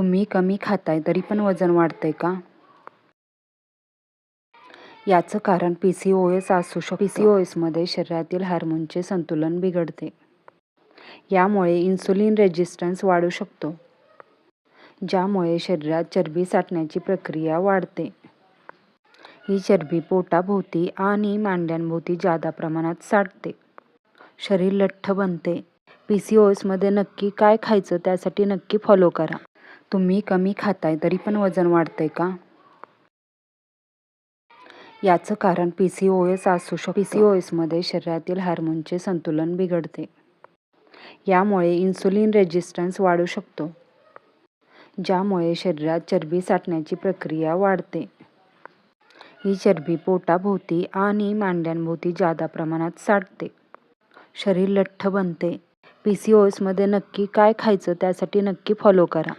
तुम्ही कमी खाताय तरी पण वजन वाढतंय का? याचं कारण PCOS असू शकतं. PCOSमध्ये शरीरातील हार्मोनचे संतुलन बिघडते. यामुळे इन्सुलिन रेझिस्टन्स वाढू शकतो, ज्यामुळे शरीरात चरबी साठण्याची प्रक्रिया वाढते. ही चरबी पोटाभोवती आणि मांड्यांभोवती जादा प्रमाणात साठते. शरीर लठ्ठ बनते. PCOSमध्ये नक्की काय खायचं त्यासाठी नक्की फॉलो करा. तुम्ही कमी खाताय तरी पण वजन वाढतंय का? याचं कारण PCOS असू शकतं. PCOSमध्ये शरीरातील हार्मोनचे संतुलन बिघडते. यामुळे इन्सुलिन रेझिस्टन्स वाढू शकतो, ज्यामुळे शरीरात चरबी साठण्याची प्रक्रिया वाढते. ही चरबी पोटाभोवती आणि मांड्यांभोवती जादा प्रमाणात साठते. शरीर लठ्ठ बनते. PCOSमध्ये नक्की काय खायचं त्यासाठी नक्की फॉलो करा.